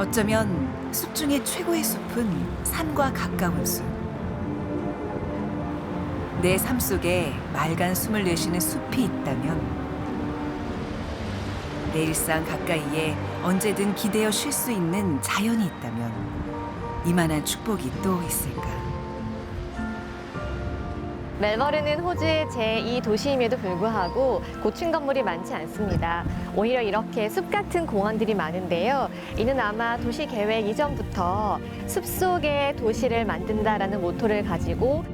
어쩌면 숲 중에 최고의 숲은 산과 가까운 숲. 내 삶 속에 맑은 숨을 내쉬는 숲이 있다면 내 일상 가까이에 언제든 기대어 쉴 수 있는 자연이 있다면 이만한 축복이 또 있을까? 멜버른은 호주의 제2 도시임에도 불구하고 고층 건물이 많지 않습니다. 오히려 이렇게 숲 같은 공원들이 많은데요. 이는 아마 도시 계획 이전부터 숲속에 도시를 만든다라는 모토를 가지고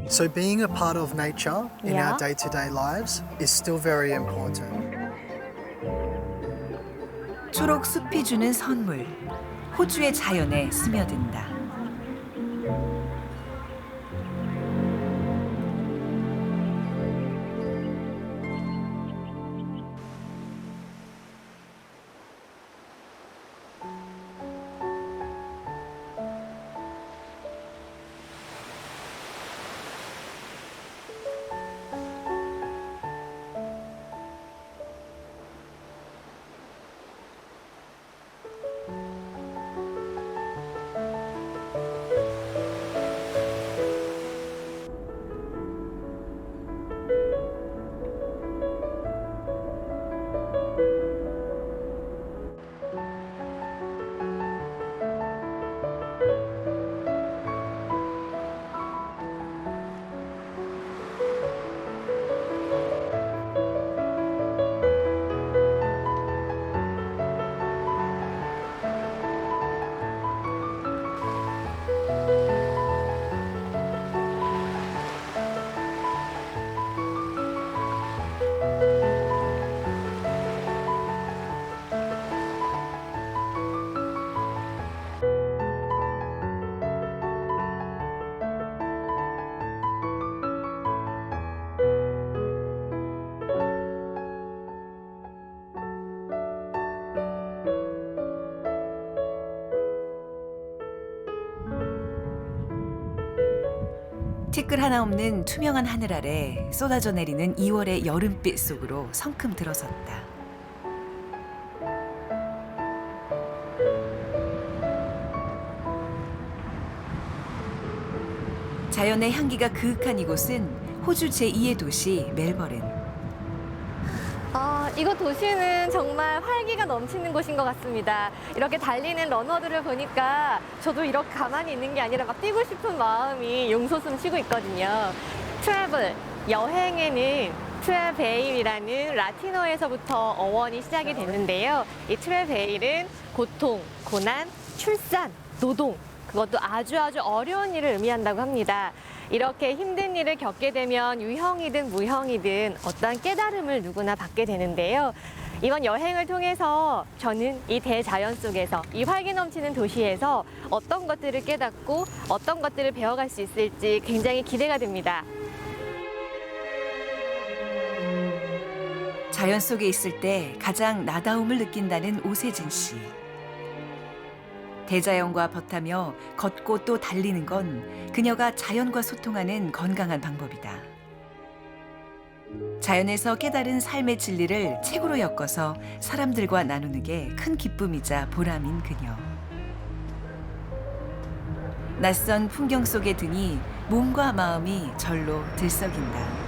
So being a part of nature in Yeah. our day-to-day lives is still very important. 초록 숲이 주는 선물, 호주의 자연에 스며든다. 티끌 하나 없는 투명한 하늘 아래 쏟아져 내리는 2월의 여름빛 속으로 성큼 들어섰다. 자연의 향기가 그윽한 이곳은 호주 제2의 도시 멜버른. 이곳 도시는 정말 활기가 넘치는 곳인 것 같습니다. 이렇게 달리는 러너들을 보니까 저도 이렇게 가만히 있는 게 아니라 막 뛰고 싶은 마음이 용솟음 치고 있거든요. 트래블, 여행에는 트래베일이라는 라틴어에서부터 어원이 시작이 됐는데요. 이 트래베일은 고통, 고난, 출산, 노동, 그것도 아주 어려운 일을 의미한다고 합니다. 이렇게 힘든 일을 겪게 되면 유형이든 무형이든 어떠한 깨달음을 누구나 받게 되는데요. 이번 여행을 통해서 저는 이 대자연 속에서 이 활기 넘치는 도시에서 어떤 것들을 깨닫고 어떤 것들을 배워갈 수 있을지 굉장히 기대가 됩니다. 자연 속에 있을 때 가장 나다움을 느낀다는 오세진 씨. 대자연과 벗하며 걷고 또 달리는 건 그녀가 자연과 소통하는 건강한 방법이다. 자연에서 깨달은 삶의 진리를 책으로 엮어서 사람들과 나누는 게 큰 기쁨이자 보람인 그녀. 낯선 풍경 속에 드니 몸과 마음이 절로 들썩인다.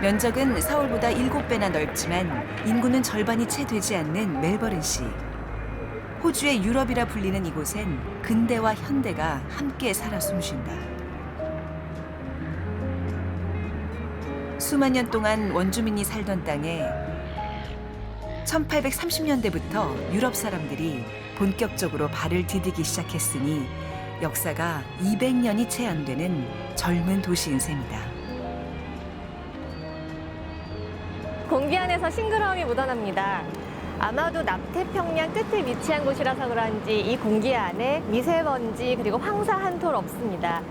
면적은 서울보다 7배나 넓지만 인구는 절반이 채 되지 않는 멜버른시. 호주의 유럽이라 불리는 이곳엔 근대와 현대가 함께 살아 숨쉰다. 수만 년 동안 원주민이 살던 땅에 1830년대부터 유럽 사람들이 본격적으로 발을 디디기 시작했으니 역사가 200년이 채 안 되는 젊은 도시인 셈이다. 공기 안에서 싱그러움이 묻어납니다. 아마도 남태평양 끝에 위치한 곳이라서 그런지 이 공기 안에 미세먼지 그리고 황사 한 톨 없습니다.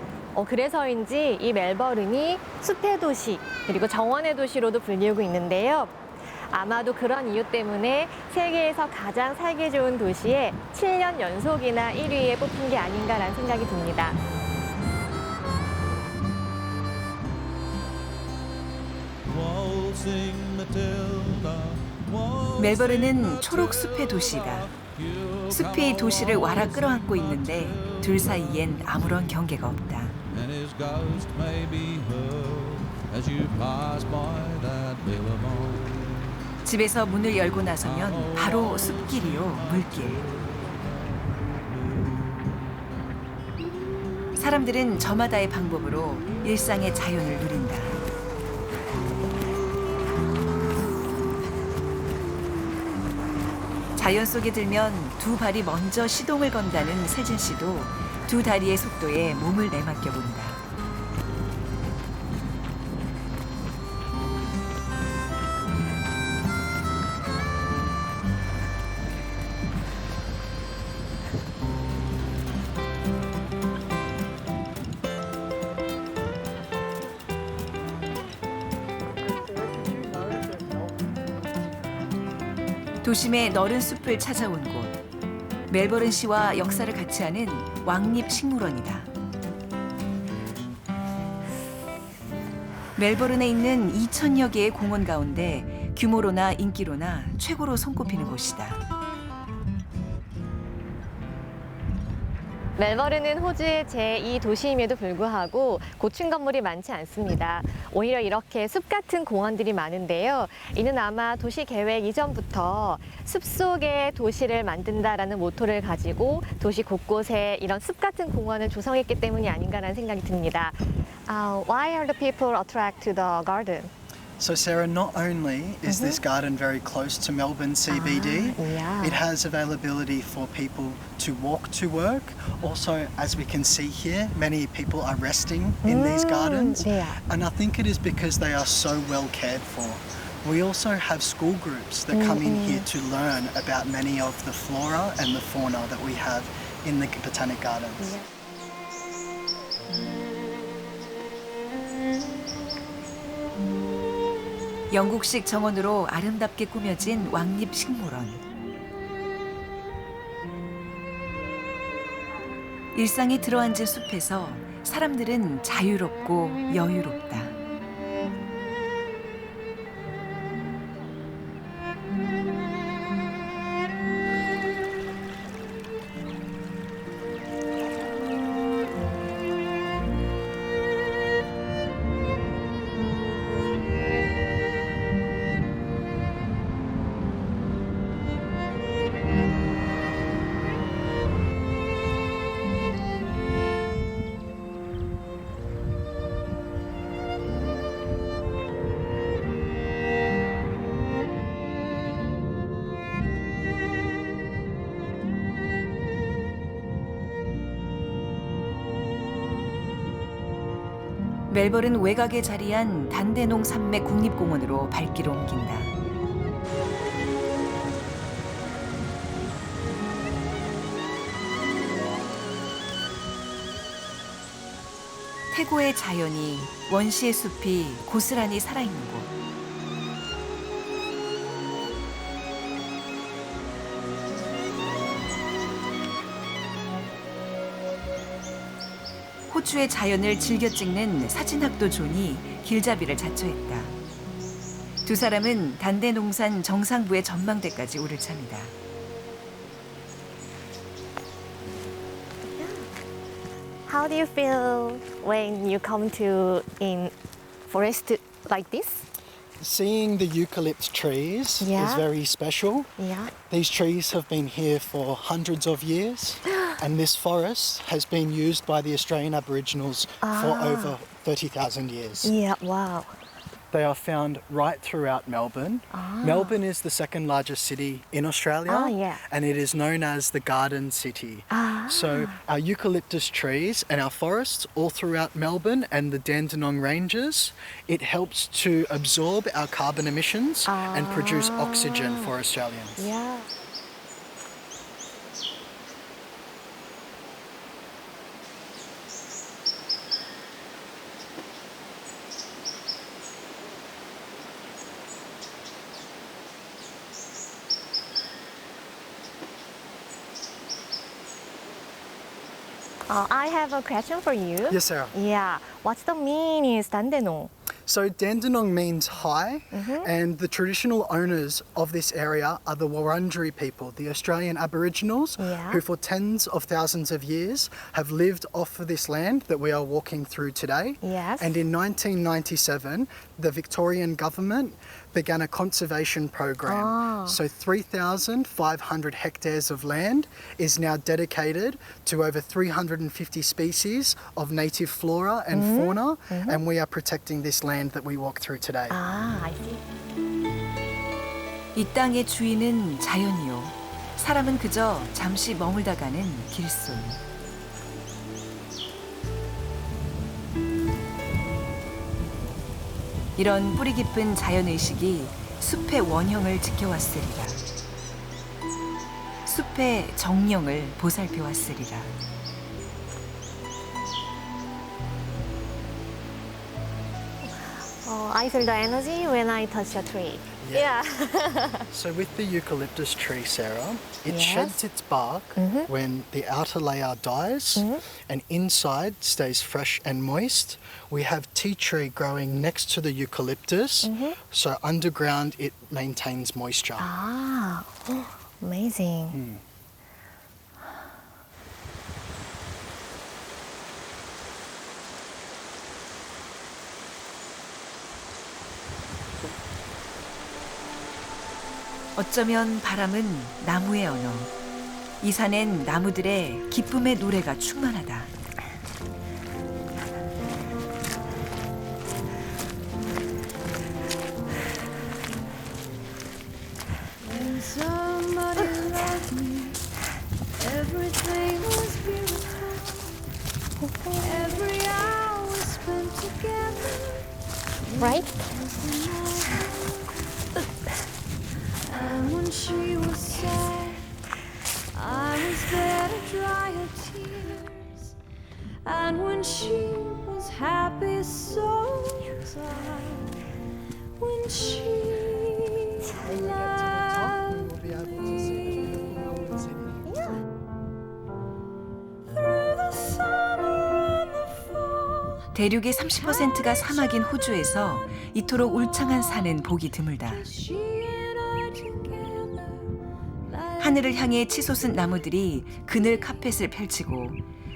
그래서인지 이 멜버른이 숲의 도시 그리고 정원의 도시로도 불리우고 있는데요. 아마도 그런 이유 때문에 세계에서 가장 살기 좋은 도시에 7년 연속이나 1위에 뽑힌 게 아닌가라는 생각이 듭니다. 멜버른은 초록 숲의 도시다. 숲이 도시를 와라 끌어안고 있는데 둘 사이엔 아무런 경계가 없다. 집에서 문을 열고 나서면 바로 숲길이요, 물길. 사람들은 저마다의 방법으로 일상의 자연을 누린다. 자연 속에 들면 두 발이 먼저 시동을 건다는 세진 씨도 두 다리의 속도에 몸을 내맡겨 본다. 도심의 너른 숲을 찾아온 곳. 멜버른 시와 역사를 같이 하는 왕립식물원이다. 멜버른에 있는 2,000여 개의 공원 가운데 규모로나 인기로나 최고로 손꼽히는 곳이다. 멜버른은 호주의 제2도시임에도 불구하고 고층 건물이 많지 않습니다. 오히려 이렇게 숲 같은 공원들이 많은데요. 이는 아마 도시 계획 이전부터 숲속의 도시를 만든다라는 모토를 가지고 도시 곳곳에 이런 숲 같은 공원을 조성했기 때문이 아닌가라는 생각이 듭니다. Why are the people attracted to the garden? So Sarah, not only is this garden very close to Melbourne CBD, yeah. it has availability for people to walk to work. Also, as we can see here, many people are resting in these gardens. yeah. And I think it is because they are so well cared for. We also have school groups that come in here to learn about many of the flora and the fauna that we have in the Botanic Gardens. Yeah. 영국식 정원으로 아름답게 꾸며진 왕립식물원. 일상이 들어앉은 숲에서 사람들은 자유롭고 여유롭다. 멜버른 외곽에 자리한 단대농 산맥 국립공원으로 발길을 옮긴다. 태고의 자연이, 원시의 숲이 고스란히 살아있는 곳. 호주의 자연을 즐겨 찍는 사진학도 존이 길잡이를 자처했다. 두 사람은 단대농산 정상부의 전망대까지 오를 참이다. How do you feel when you come to in forest like this? Seeing the eucalypt trees Yeah. is very special. Yeah. These trees have been here for hundreds of years, and this forest has been used by the Australian Aboriginals for over 30,000 years. Yeah. Wow. They are found right throughout Melbourne. Melbourne is the second largest city in Australia, yeah. and it is known as the Garden City. So our eucalyptus trees and our forests all throughout Melbourne and the Dandenong Ranges, it helps to absorb our carbon emissions and produce oxygen for Australians. Yeah. I have a question for you. Yes, Sarah. Yeah. What's the meaning is 단대농? So Dandenong means high, and the traditional owners of this area are the Wurundjeri people, the Australian Aboriginals, Yeah. who for tens of thousands of years have lived off of this land that we are walking through today. Yes. And in 1997, the Victorian government began a conservation program. So 3,500 hectares of land is now dedicated to over 350 species of native flora and fauna, and we are protecting this land that we walk through today. 아, I see. 이 땅의 주인은 자연이요. 사람은 그저 잠시 머물다 가는 길손. 이런 뿌리 깊은 자연의식이 숲의 원형을 지켜왔으리라. 숲의 정령을 보살펴왔으리라. Oh, I feel the energy when I touch a tree. Yeah. Yeah. So with the eucalyptus tree, Sarah, it Yes. sheds its bark when the outer layer dies and inside stays fresh and moist. We have tea tree growing next to the eucalyptus, so underground it maintains moisture. Ah, amazing. 어쩌면 바람은 나무의 언어. 이 산엔 나무들의 기쁨의 노래가 충만하다. Somebody loved me. Everything was beautiful. Every hour spent together Right? was the night. And when she was sad, I was there to dry her tears. And when she was happy, so was I. When she loved We'll be able to see the beautiful Melbourne city. through the summer and the fall. 대륙의 30%가 사막인 호주에서 이토록 울창한 산은 보기 드물다. She and I together, like 하늘을 향해 치솟은 나무들이 그늘 카펫을 펼치고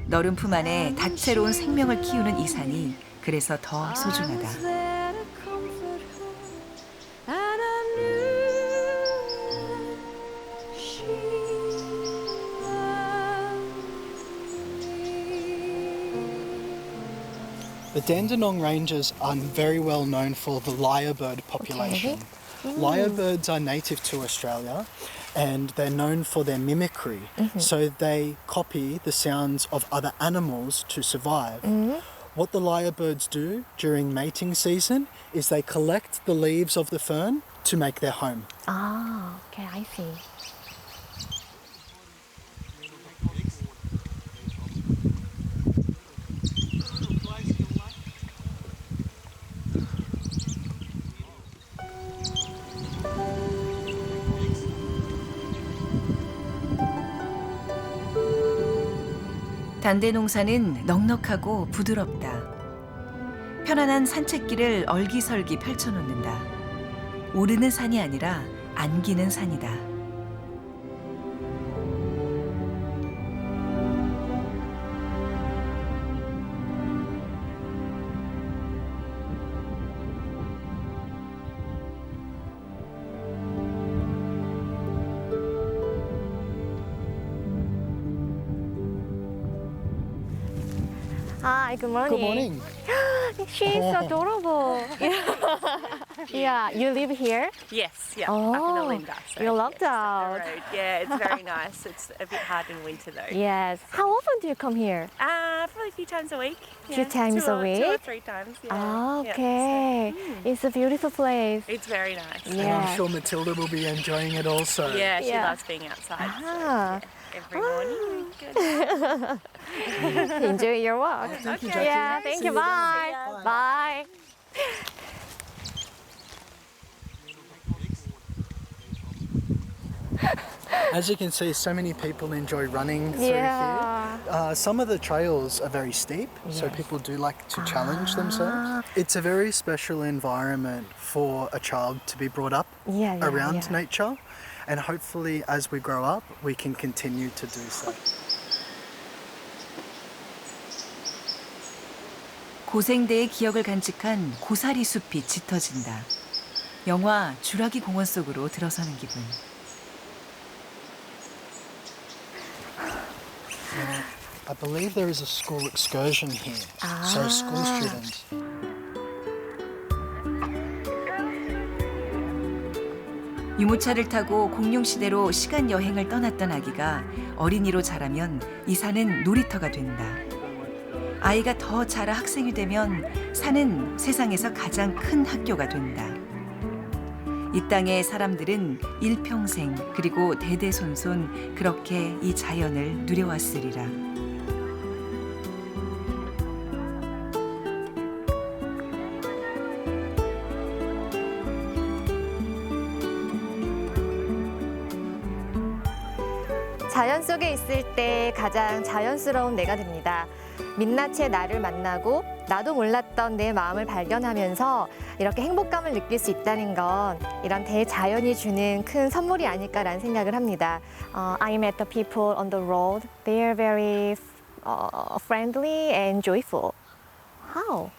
너른 품 안에 다채로운 생명을 키우는 이 산이 그래서 더 I was 소중하다. there to comfort her, and I knew she loved me. The Dandenong Ranges are very well known for the lyrebird population. Lyrebirds are native to Australia and they're known for their mimicry. So they copy the sounds of other animals to survive. What the lyrebirds do during mating season is they collect the leaves of the fern to make their home. Ah, okay, I see. 단대농사는 넉넉하고 부드럽다. 편안한 산책길을 얼기설기 펼쳐놓는다. 오르는 산이 아니라 안기는 산이다. Hi, good morning. Good morning. She's adorable. Yeah, you live here? Yes, yeah, up in the Oh, Linda. So, you're locked yes, out. up the road. Yeah, it's very nice. It's a bit hard in winter though. Yes. How often do you come here? Probably a few times a week. Few times two a or, week? 2 or 3 times. Yeah. Ah, Yeah, okay. It's a beautiful place. so it's very nice. And Yeah. I'm sure Matilda will be enjoying it also. Yeah, she Yeah. loves being outside. So, Ah. yeah, every morning. Good. Enjoy your walk. Thank you, Okay. Jackie. Yeah, thank See you. you Bye. then. Bye. As you can see, so many people enjoy running through Yeah. here. Some of the trails are very steep, so people do like to challenge themselves. It's a very special environment for a child to be brought up Yeah, yeah, around yeah. nature, and hopefully as we grow up, we can continue to do so. 고생대의 기억을 간직한 고사리 숲이 짙어진다. 영화 주라기 공원 속으로 들어서는 기분. I believe there is a school excursion here, so school students. 유모차를 타고 공룡시대로 시간 여행을 떠났던 아기가 어린이로 자라면 이 산은 놀이터가 된다. 아이가 더 자라 학생이 되면 산은 세상에서 가장 큰 학교가 된다. 이 땅의 사람들은 일평생 그리고 대대손손 그렇게 이 자연을 누려왔으리라. 자연 속에 있을 때 가장 자연스러운 내가 됩니다. 민낯의 나를 만나고 나도 몰랐던 내 마음을 발견하면서 이렇게 행복감을 느낄 수 있다는 건 이런 대자연이 주는 큰 선물이 아닐까라는 생각을 합니다. I met the people on the road. They are very friendly and joyful. How?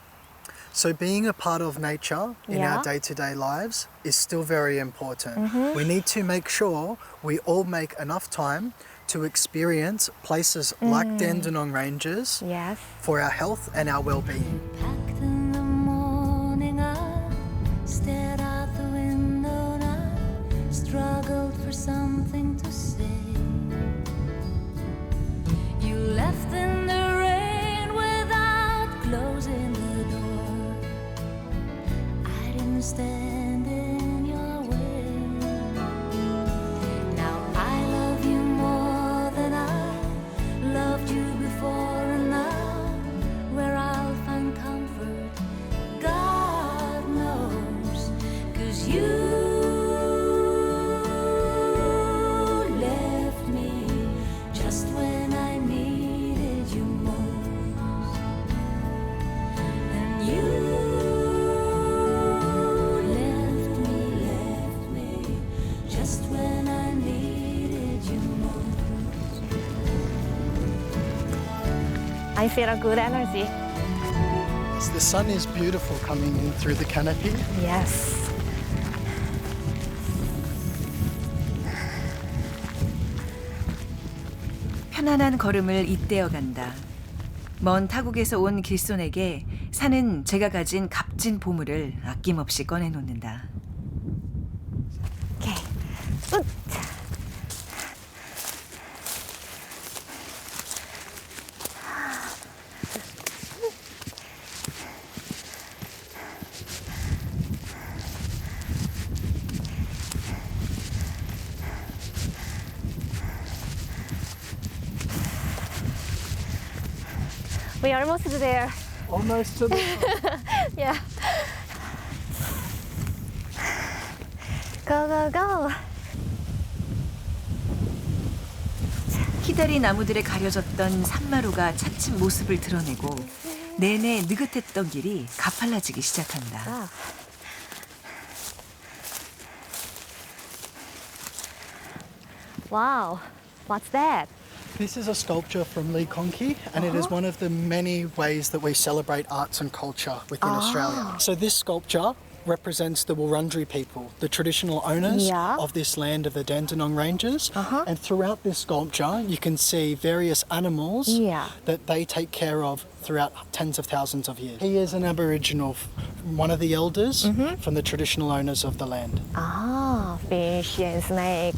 So being a part of nature in Yeah. our day-to-day lives is still very important. We need to make sure we all make enough time to experience places like Dandenong Ranges Yes. for our health and our well-being. Packed in the morning, I stared out the window and I struggled for something to say. You left in the rain without closing the door. I didn't stand in your way. Now I love you more than I loved you before, and now where I'll find comfort, God knows, 'cause you left me just when I needed you most, and you left me just when I needed you most. I feel a good energy. The sun is beautiful coming in through the canopy. Yes. 편안한 걸음을 잇대어 간다. 먼 타국에서 온 길손에게 산은 제가 가진 값진 보물을 아낌없이 꺼내놓는다. 오케이. We're almost there. Almost to the Yeah. Go, go, go. 키다리 나무들에 가려졌던 산마루가 차츰 모습을 드러내고 내내 느긋했던 길이 가팔라지기 시작한다. 아. Wow. What's that? This is a sculpture from Lee Conkey, and it is one of the many ways that we celebrate arts and culture within Australia. So this sculpture represents the Wurundjeri people, the traditional owners Yeah. of this land of the Dandenong Ranges. And throughout this sculpture, you can see various animals Yeah. that they take care of throughout tens of thousands of years. He is an Aboriginal, one of the elders from the traditional owners of the land. Ah, fish and snake.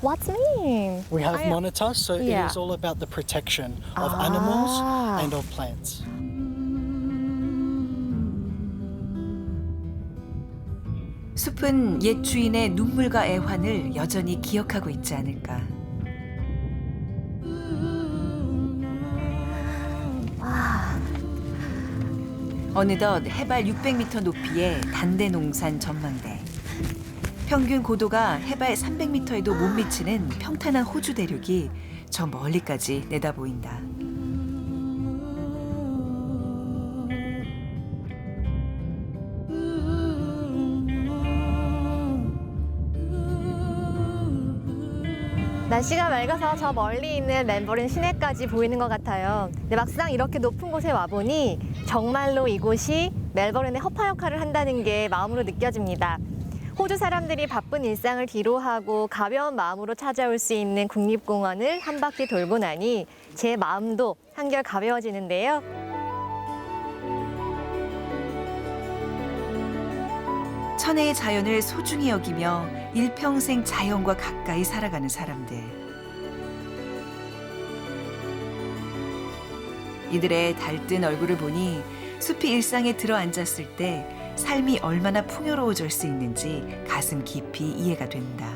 What's mean? We have Monitor, so Yeah. it is all about the protection of animals and of plants. 숲은 옛 주인의 눈물과 애환을 여전히 기억하고 있지 않을까. 어느덧 해발 600m 높이의 단대농산 전망대. 평균 고도가 해발 300m에도 못 미치는 평탄한 호주 대륙이 저 멀리까지 내다보인다. 날씨가 맑아서 저 멀리 있는 멜버른 시내까지 보이는 것 같아요. 근데 막상 이렇게 높은 곳에 와보니 정말로 이곳이 멜버른의 허파 역할을 한다는 게 마음으로 느껴집니다. 호주 사람들이 바쁜 일상을 뒤로하고 가벼운 마음으로 찾아올 수 있는 국립공원을 한 바퀴 돌고 나니 제 마음도 한결 가벼워지는데요. 천혜의 자연을 소중히 여기며 일평생 자연과 가까이 살아가는 사람들. 이들의 달뜬 얼굴을 보니 숲이 일상에 들어앉았을 때 삶이 얼마나 풍요로워질 수 있는지 가슴 깊이 이해가 된다.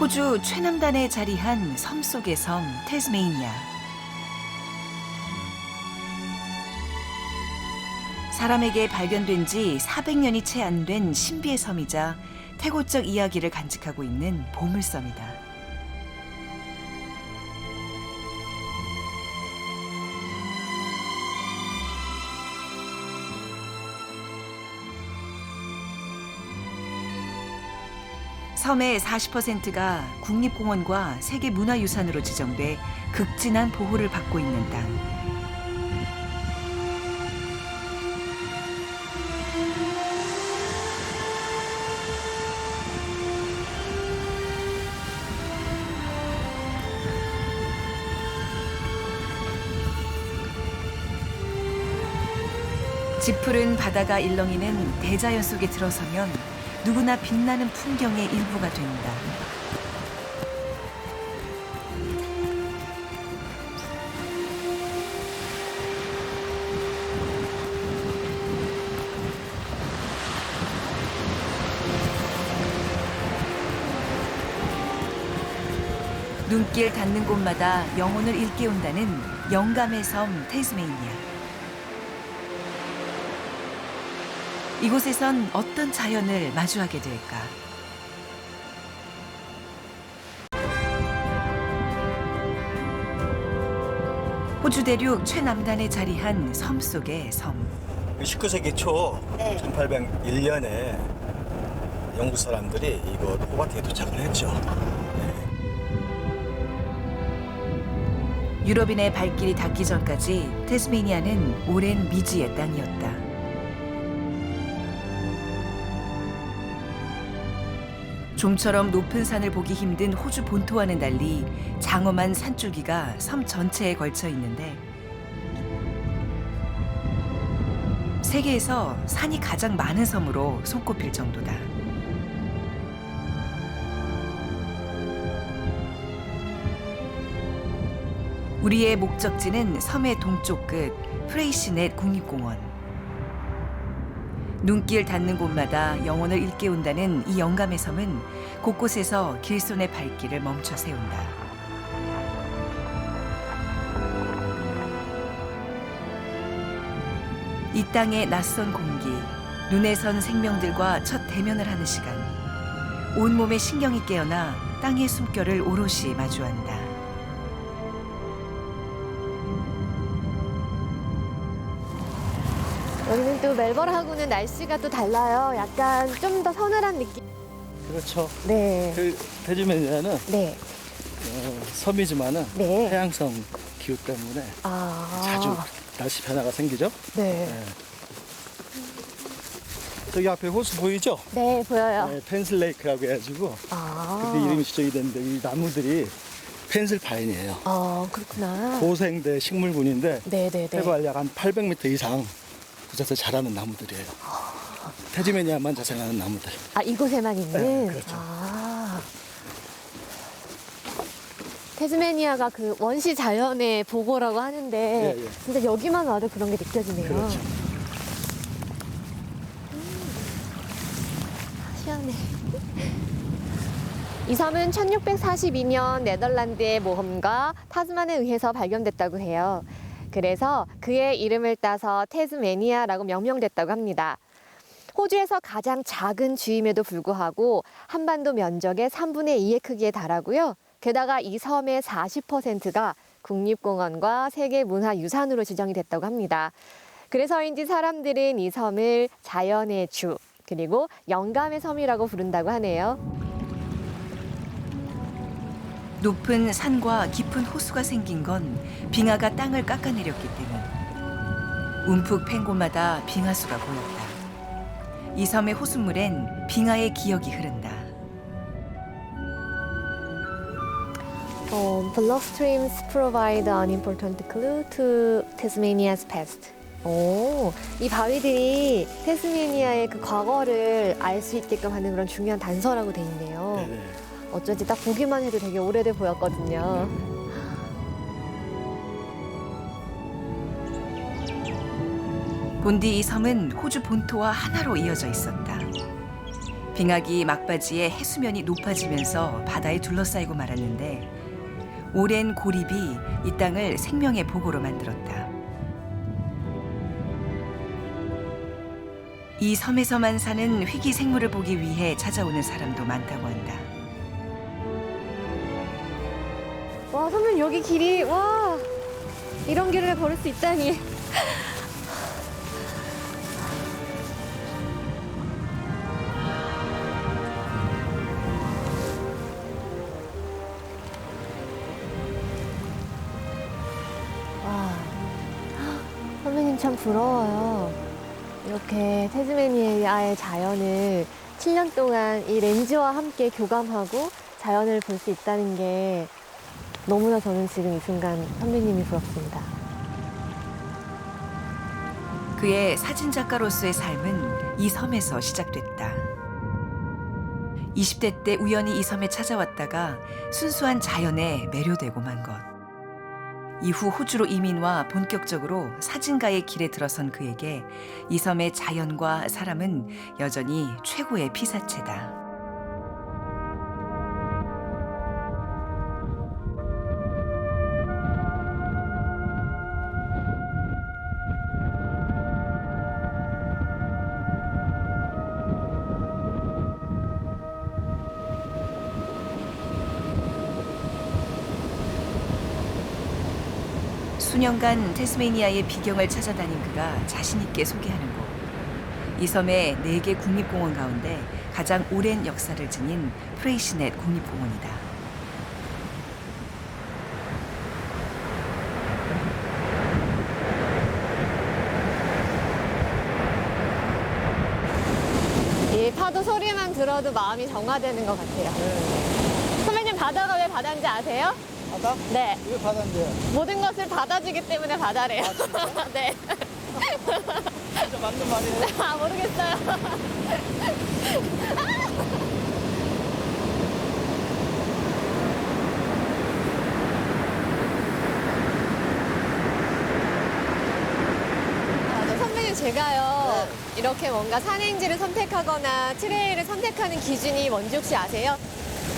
호주 최남단에 자리한 섬 속의 섬 태스메이니아. 사람에게 발견된 지 400년이 채 안 된 신비의 섬이자 태고적 이야기를 간직하고 있는 보물섬이다. 섬의 40%가 국립공원과 세계문화유산으로 지정돼 극진한 보호를 받고 있는 땅. 짙푸른 바다가 일렁이는 대자연 속에 들어서면 누구나 빛나는 풍경의 일부가 된다. 눈길 닿는 곳마다 영혼을 일깨운다는 영감의 섬 태스메이니아. 이곳에선 어떤 자연을 마주하게 될까? 호주 대륙 최남단에 자리한 섬 속의 섬. 19세기 초 1801년에 영국 사람들이 이곳 호바트에 도착을 했죠. 유럽인의 발길이 닿기 전까지 태스메이니아는 오랜 미지의 땅이었다. 좀처럼 높은 산을 보기 힘든 호주 본토와는 달리 장엄한 산줄기가 섬 전체에 걸쳐 있는데 세계에서 산이 가장 많은 섬으로 손꼽힐 정도다. 우리의 목적지는 섬의 동쪽 끝 프레이시넷 국립공원. 눈길 닿는 곳마다 영혼을 일깨운다는 이 영감의 섬은 곳곳에서 길손의 발길을 멈춰 세운다. 이 땅의 낯선 공기, 눈에 선 생명들과 첫 대면을 하는 시간. 온몸에 신경이 깨어나 땅의 숨결을 오롯이 마주한다. 여기는 또 멜버른하고는 날씨가 또 달라요. 약간 좀 더 서늘한 느낌. 그렇죠. 네. 태즈메니아는 네. 섬이지만은 네. 해양성 기후 때문에 아. 자주 날씨 변화가 생기죠. 네. 저기 앞에 호수 보이죠? 네, 보여요. 네, 펜슬레이크라고 해가지고 아. 그게 이름이 지정이 됐는데 이 나무들이 펜슬파인이에요. 그렇구나. 고생대 식물군인데 네네네. 해발 약 한 800m 이상 곳에서 자라는 나무들이에요. 태즈메니아만 자생하는 나무들. 이곳에만 있는? 네, 그렇죠. 태즈메니아가 그 원시 자연의 보고라고 하는데 예, 예. 진짜 여기만 와도 그런 게 느껴지네요. 그렇죠. 시원해. 이 섬은 1642년 네덜란드의 모험가 타즈만에 의해서 발견됐다고 해요. 그래서 그의 이름을 따서 태즈메니아라고 명명됐다고 합니다. 호주에서 가장 작은 주임에도 불구하고 한반도 면적의 3분의 2의 크기에 달하고요. 게다가 이 섬의 40%가 국립공원과 세계문화유산으로 지정이 됐다고 합니다. 그래서인지 사람들은 이 섬을 자연의 주, 그리고 영감의 섬이라고 부른다고 하네요. 높은 산과 깊은 호수가 생긴 건 빙하가 땅을 깎아내렸기 때문. 움푹 팬 곳마다 빙하수가 보였다. 이 섬의 호수물엔 빙하의 기억이 흐른다. Bluff streams provide an important clue to Tasmania's past. 이 바위들이 태스메니아의 그 과거를 알 수 있게끔 하는 그런 중요한 단서라고 돼 있네요. 네네. 어쩐지 딱 보기만 해도 되게 오래돼 보였거든요. 본디 이 섬은 호주 본토와 하나로 이어져 있었다. 빙하기 막바지에 해수면이 높아지면서 바다에 둘러싸이고 말았는데 오랜 고립이 이 땅을 생명의 보고로 만들었다. 이 섬에서만 사는 희귀 생물을 보기 위해 찾아오는 사람도 많다고 한다. 와, 선배님 여기 길이, 와, 이런 길을 걸을 수 있다니. 와, 선배님 참 부러워요. 이렇게 태즈메니아의 자연을 7년 동안 이 렌즈와 함께 교감하고 자연을 볼 수 있다는 게 너무나 저는 지금 이 순간 선배님이 부럽습니다. 그의 사진작가로서의 삶은 이 섬에서 시작됐다. 20대 때 우연히 이 섬에 찾아왔다가 순수한 자연에 매료되고 만 것. 이후 호주로 이민와 본격적으로 사진가의 길에 들어선 그에게 이 섬의 자연과 사람은 여전히 최고의 피사체다. 수년간 태스메니아의 비경을 찾아다닌 그가 자신 있게 소개하는 곳. 이 섬의 4개 국립공원 가운데 가장 오랜 역사를 지닌 프레이시넷 국립공원이다. 이 파도 소리만 들어도 마음이 정화되는 것 같아요. 선배님 바다가 왜 바다인지 아세요? 바다? 네. 왜 바다인데요? 모든 것을 받아주기 때문에 바다래요. 네. 진짜 맞는 말이에요. 모르겠어요. 선배님 제가요 이렇게 뭔가 산행지를 선택하거나 트레일을 선택하는 기준이 뭔지 혹시 아세요?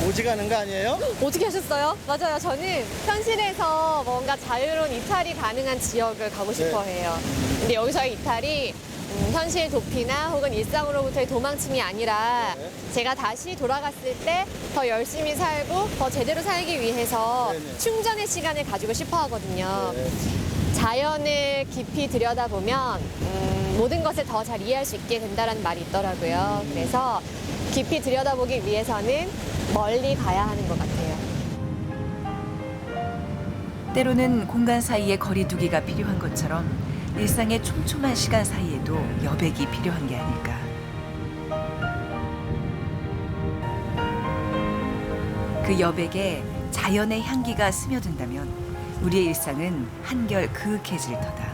오지 가는 거 아니에요? 어떻게 하셨어요? 맞아요. 저는 현실에서 뭔가 자유로운 이탈이 가능한 지역을 가고 싶어 해요. 근데 여기서의 이탈이 현실 도피나 혹은 일상으로부터의 도망침이 아니라 제가 다시 돌아갔을 때 더 열심히 살고 더 제대로 살기 위해서 네네. 충전의 시간을 가지고 싶어 하거든요. 네. 자연을 깊이 들여다보면 모든 것을 더 잘 이해할 수 있게 된다는 말이 있더라고요. 그래서 깊이 들여다보기 위해서는 멀리 가야 하는 것 같아요. 때로는 공간 사이에 거리 두기가 필요한 것처럼 일상의 촘촘한 시간 사이에도 여백이 필요한 게 아닐까. 그 여백에 자연의 향기가 스며든다면 우리의 일상은 한결 그윽해질 터다.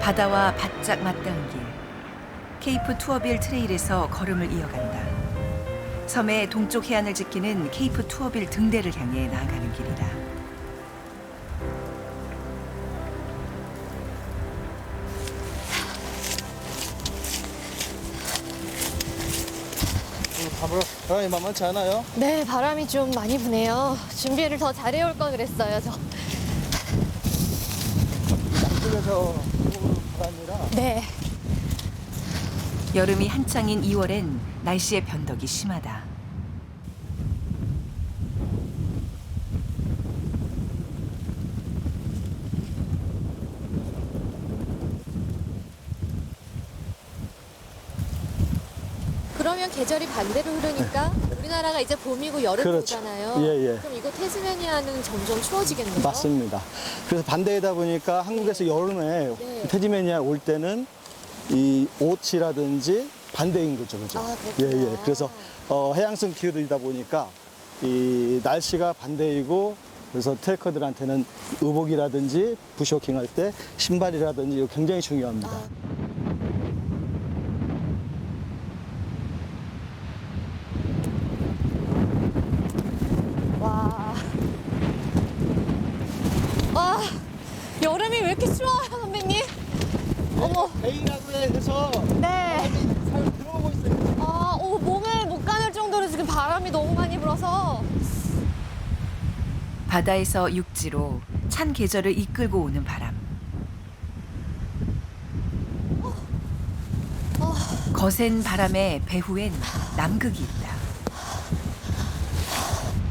바다와 바짝 맞닿은 길. 케이프 투어빌 트레일에서 걸음을 이어간다. 섬의 동쪽 해안을 지키는 케이프 투어빌 등대를 향해 나아가는 길이다. 바람이 만만치 않아요? 네, 바람이 좀 많이 부네요. 준비를 더 잘해올 걸 그랬어요, 저. 남쪽에서 바람이라. 네. 여름이 한창인 2월엔 날씨의 변덕이 심하다. 그러면 계절이 반대로 흐르니까 우리나라가 이제 봄이고 여름이잖아요. 그렇죠. 예, 예. 그럼 이거 태즈메니아는 점점 추워지겠네요. 맞습니다. 그래서 반대이다 보니까 한국에서 여름에 네. 태지메니아 올 때는 이 옷이라든지 반대인 거죠, 그죠? 아, 그렇구나. 예. 그래서 해양성 기후이다 보니까 이 날씨가 반대이고 그래서 트레커들한테는 의복이라든지 부쇼킹 할 때 신발이라든지 이거 굉장히 중요합니다. 와, 여름이 왜 이렇게 추워요, 선배님? 어머, 베이라고 해서 네. 잘 들어오고 있어요. 아, 몸을 못 가눌 정도로 지금 바람이 너무 많이 불어서. 바다에서 육지로 찬 계절을 이끌고 오는 바람. 거센 바람의 배후엔 남극이 있다.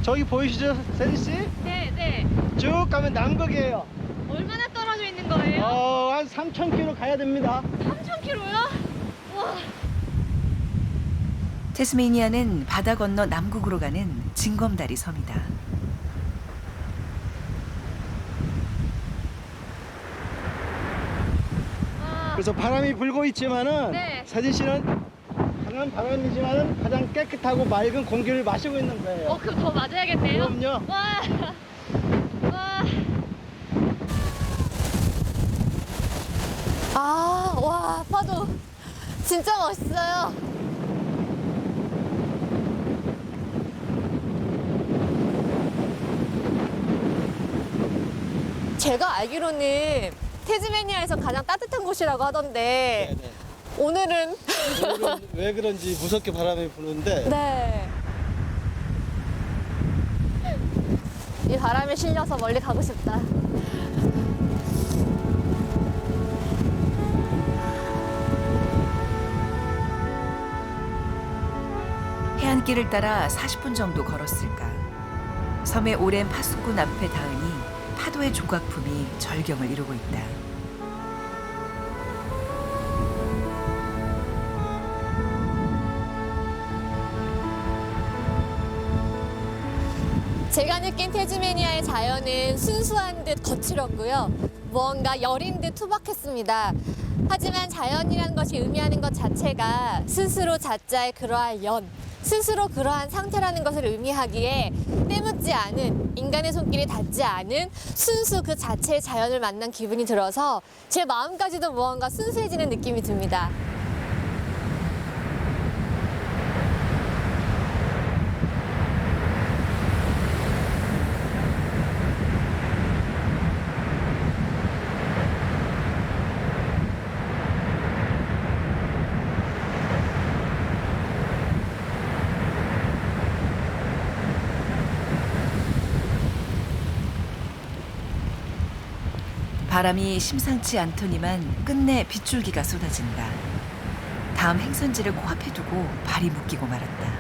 저기 보이시죠, 세리 씨? 네, 네. 쭉 가면 남극이에요. 얼마나 떨어져 있는 거예요? 한 3,000km 가야 됩니다. 3,000km요? 와. 태스메이니아는 바다 건너 남극으로 가는 징검다리 섬이다. 그래서 바람이 불고 있지만은 네. 세진 씨는 강한 바람이지만은 가장 깨끗하고 맑은 공기를 마시고 있는 거예요. 그럼 더 맞아야겠네요. 그럼요. 와. 와. 와, 파도 진짜 멋있어요. 제가 알기로는 태즈메니아에서 가장 따뜻한 곳이라고 하던데 네네. 오늘은 왜 그런지 무섭게 바람이 부는데 네. 이 바람에 실려서 멀리 가고 싶다. 해안길을 따라 40분 정도 걸었을까. 섬의 오랜 파수꾼 앞에 닿으니 파도의 조각품이 절경을 이루고 있다. 제가 느낀 태즈메니아의 자연은 순수한 듯 거칠었고요. 무언가 여린 듯 투박했습니다. 하지만 자연이라는 것이 의미하는 것 자체가 스스로 자자의 그러한 연, 스스로 그러한 상태라는 것을 의미하기에 때묻지 않은, 인간의 손길이 닿지 않은 순수 그 자체의 자연을 만난 기분이 들어서 제 마음까지도 무언가 순수해지는 느낌이 듭니다. 바람이 심상치 않더니만 끝내 빗줄기가 쏟아진다. 다음 행선지를 코앞에 두고 발이 묶이고 말았다.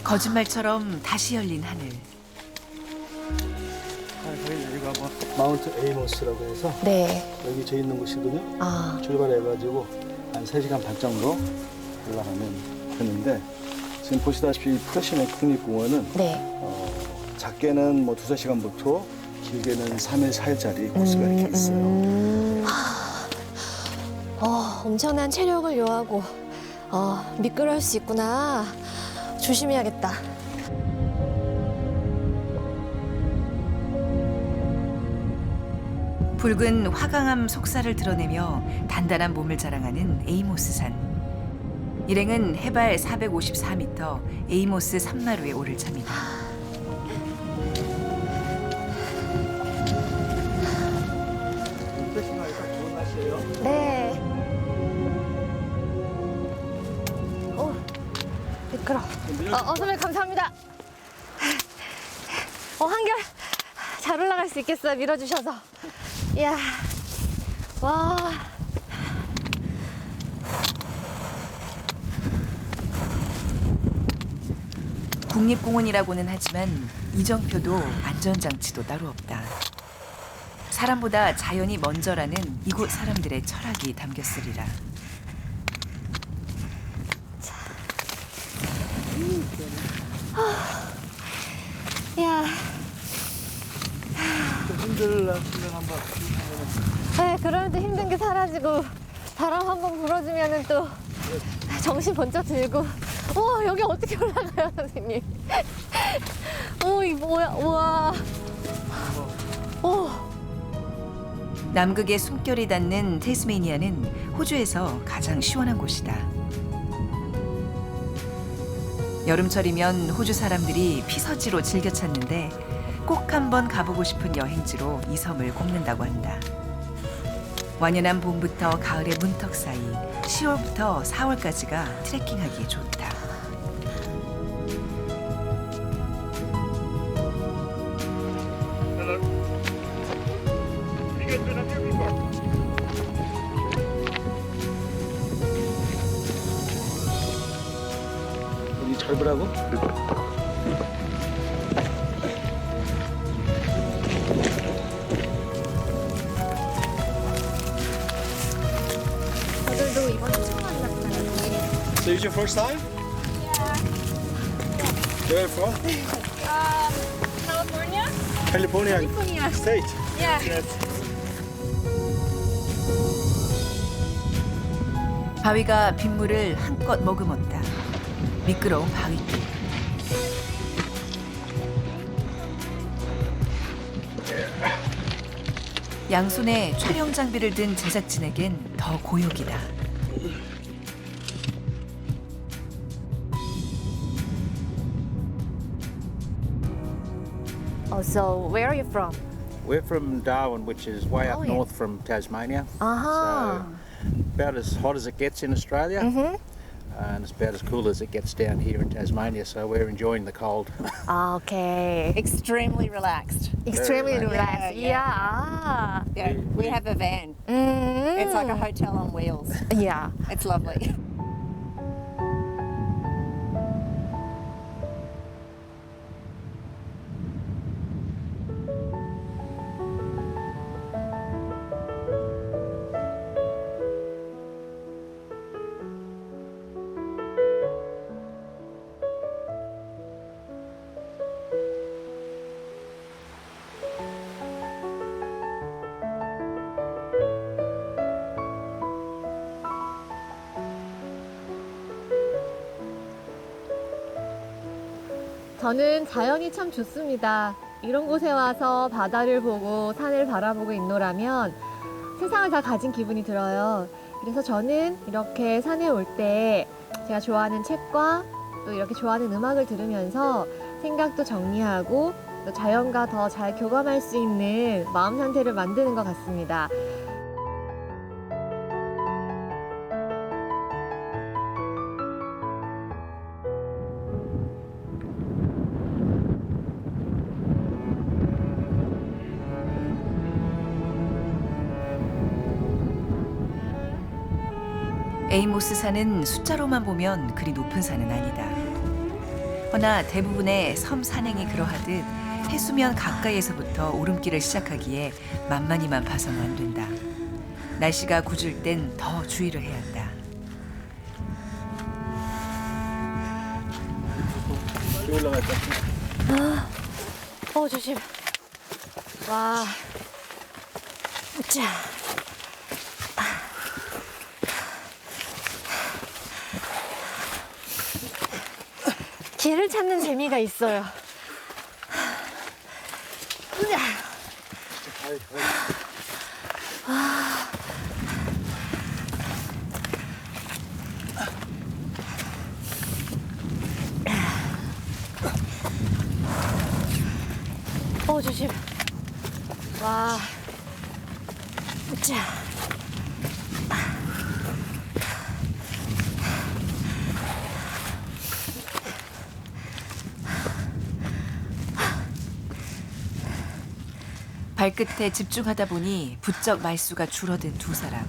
거짓말처럼 다시 열린 하늘. 저희 여기가 마운트 에이모스라고 해서 네. 여기 저 있는 곳이거든요. 아, 출발해가지고 한 3시간 반 정도 올라가면 되는데 지금 보시다시피 프레시맨 국립공원은 네. 작게는 뭐 2~3시간부터 길게는 3일, 4일짜리 코스가 이렇게 있어요. 엄청난 체력을 요하고 미끄러울 수 있구나. 조심해야겠다. 붉은 화강암 속살을 드러내며 단단한 몸을 자랑하는 에이모스산. 일행은 해발 454m 에이모스 산마루에 오를 참이다. 좋은 날씨예요. 네. 미끄러. 선배님 감사합니다. 한결 잘 올라갈 수 있겠어요. 밀어주셔서. 이야. 와. 국립공원이라고는 하지만 이정표도 안전장치도 따로 없다. 사람보다 자연이 먼저라는 이곳 사람들의 철학이 담겼으리라. 이야. 좀 힘들면 한번. 네, 그러면 또 힘든 게 사라지고 바람 한번 불어주면은 또 정신 번쩍 들고. 와, 여기 어떻게 올라가요, 선생님? 이 뭐야? 우와. 남극의 숨결이 닿는 태스메이니아는 호주에서 가장 시원한 곳이다. 여름철이면 호주 사람들이 피서지로 즐겨 찾는데 꼭 한번 가보고 싶은 여행지로 이 섬을 꼽는다고 한다. 완연한 봄부터 가을의 문턱 사이 10월부터 4월까지가 트레킹하기에 좋다. 여기 절부라고? 저들도 이번에 처음 왔어요. So is your first time? Where from? California? California State. Yeah. 바위가 빗물을 한껏 머금었다. 미끄러운 바위길. 양손에 촬영 장비를 든 제작진에겐 더 고역이다. So where are you from? We're from Darwin, which is way up yeah. north from Tasmania. 아하. So about as hot as it gets in Australia, and it's about as cool as it gets down here in Tasmania. So we're enjoying the cold. Okay. Extremely relaxed. Extremely Very relaxed. Yeah, Yeah. Yeah, we have a van. Mm. It's like a hotel on wheels. Yeah. It's lovely. 저는 자연이 참 좋습니다. 이런 곳에 와서 바다를 보고 산을 바라보고 있노라면 세상을 다 가진 기분이 들어요. 그래서 저는 이렇게 산에 올 때 제가 좋아하는 책과 또 이렇게 좋아하는 음악을 들으면서 생각도 정리하고 또 자연과 더 잘 교감할 수 있는 마음 상태를 만드는 것 같습니다. 에이모스 산은 숫자로만 보면 그리 높은 산은 아니다. 허나 대부분의 섬 산행이 그러하듯 해수면 가까이에서부터 오름길을 시작하기에 만만히만 봐서는 안 된다. 날씨가 궂을 땐 더 주의를 해야 한다. 조심. 와. 자. 길을 찾는 재미가 있어요. 조심. 와. 자. 발끝에 집중하다 보니 부쩍 말수가 줄어든 두 사람.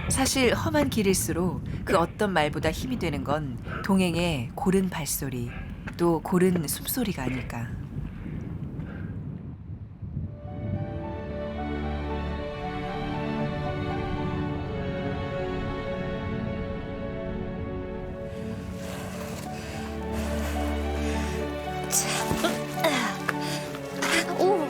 사실 험한 길일수록 그 어떤 말보다 힘이 되는 건 동행의 고른 발소리, 또 고른 숨소리가 아닐까. 오.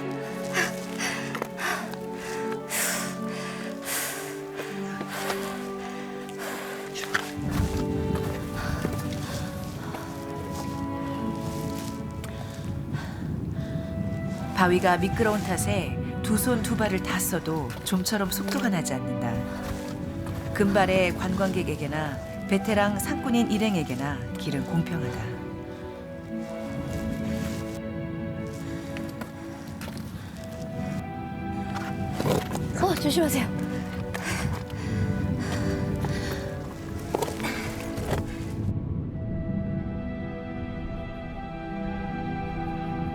바위가 미끄러운 탓에 두 손 두 발을 다 써도 좀처럼 속도가 나지 않는다. 금발의 관광객에게나 베테랑 산꾼인 일행에게나 길은 공평하다. 조심하세요.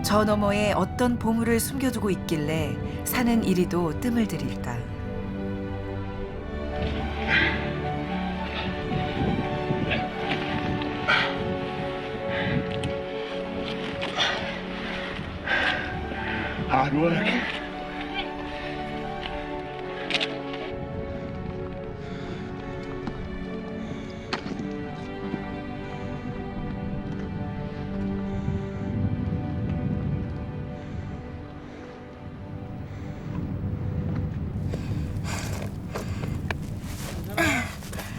저 너머에 어떤 보물을 숨겨두고 있길래 사는 이리도 뜸을 들일까. Hard work.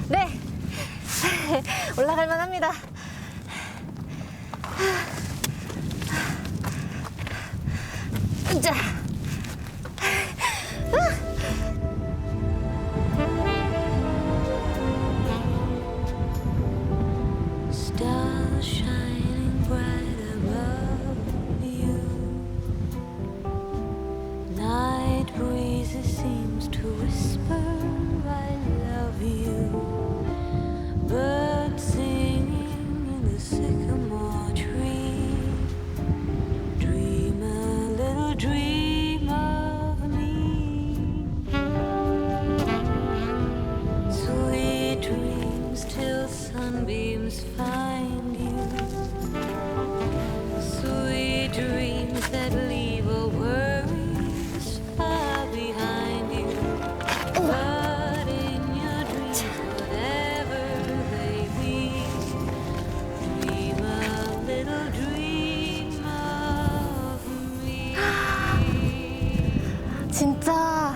네. 올라갈 만합니다. 자. Stars shining bright above you. Night breezes seems to whisper, I love you. Birds singing in the sycamore tree. Dream a little dream of me. Sweet dreams till sunbeams find you. Sweet dreams that leave all worries far behind you. But in your dreams, whatever they be, dream a little dream of me. 진짜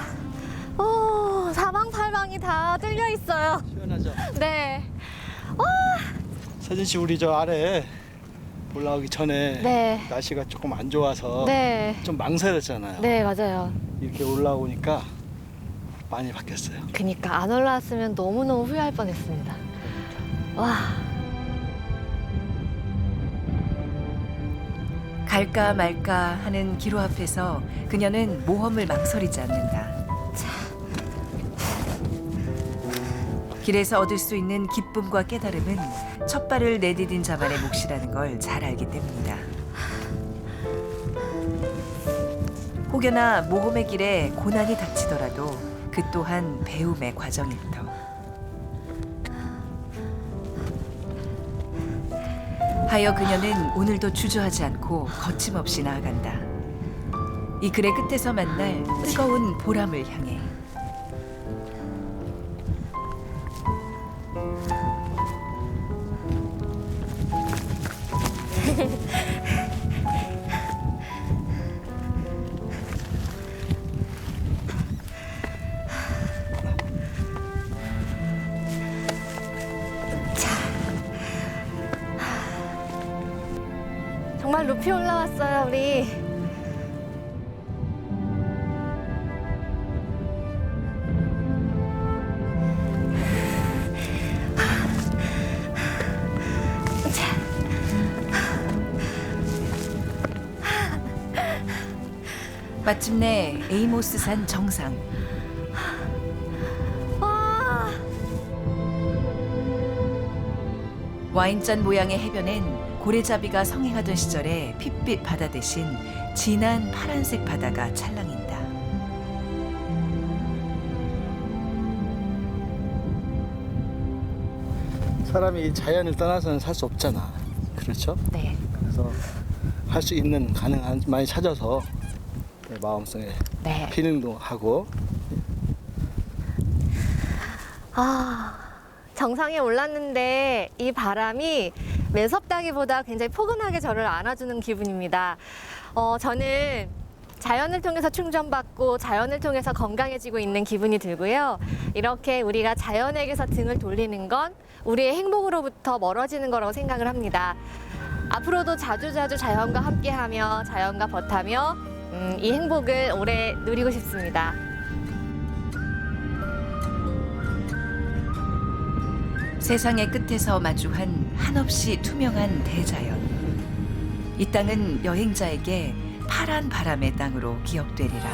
사방팔방이 다 뚫려 있어요. 시원하죠? 네. 서진 씨, 우리 저 아래 올라오기 전에 네. 날씨가 조금 안 좋아서 네. 좀 망설였잖아요. 네, 맞아요. 이렇게 올라오니까 많이 바뀌었어요. 그니까 안 올라왔으면 너무너무 후회할 뻔했습니다. 와. 갈까 말까 하는 기로 앞에서 그녀는 모험을 망설이지 않는다. 길에서 얻을 수 있는 기쁨과 깨달음은 첫 발을 내디딘 자만의 몫이라는 걸 잘 알기 때문이다. 혹여나 모험의 길에 고난이 닥치더라도 그 또한 배움의 과정일 터. 하여 그녀는 오늘도 주저하지 않고 거침없이 나아간다. 이 글의 끝에서 만날 뜨거운 보람을 향해. 정말 높이 올라왔어요, 우리. 마침내 에이모스산 정상. 와, 와인잔 모양의 해변엔 고래잡이가 성행하던 시절의 핏빛 바다 대신 진한 파란색 바다가 찰랑인다. 사람이 자연을 떠나서는 살 수 없잖아. 그렇죠? 네. 그래서 할 수 있는 가능한 많이 찾아서 내 마음속에 네. 필링도 하고. 정상에 올랐는데 이 바람이 매섭다기보다 굉장히 포근하게 저를 안아주는 기분입니다. 저는 자연을 통해서 충전받고 자연을 통해서 건강해지고 있는 기분이 들고요. 이렇게 우리가 자연에게서 등을 돌리는 건 우리의 행복으로부터 멀어지는 거라고 생각을 합니다. 앞으로도 자주자주 자연과 함께하며 자연과 벗하며 이 행복을 오래 누리고 싶습니다. 세상의 끝에서 마주한 한없이 투명한 대자연. 이 땅은 여행자에게 파란 바람의 땅으로 기억되리라.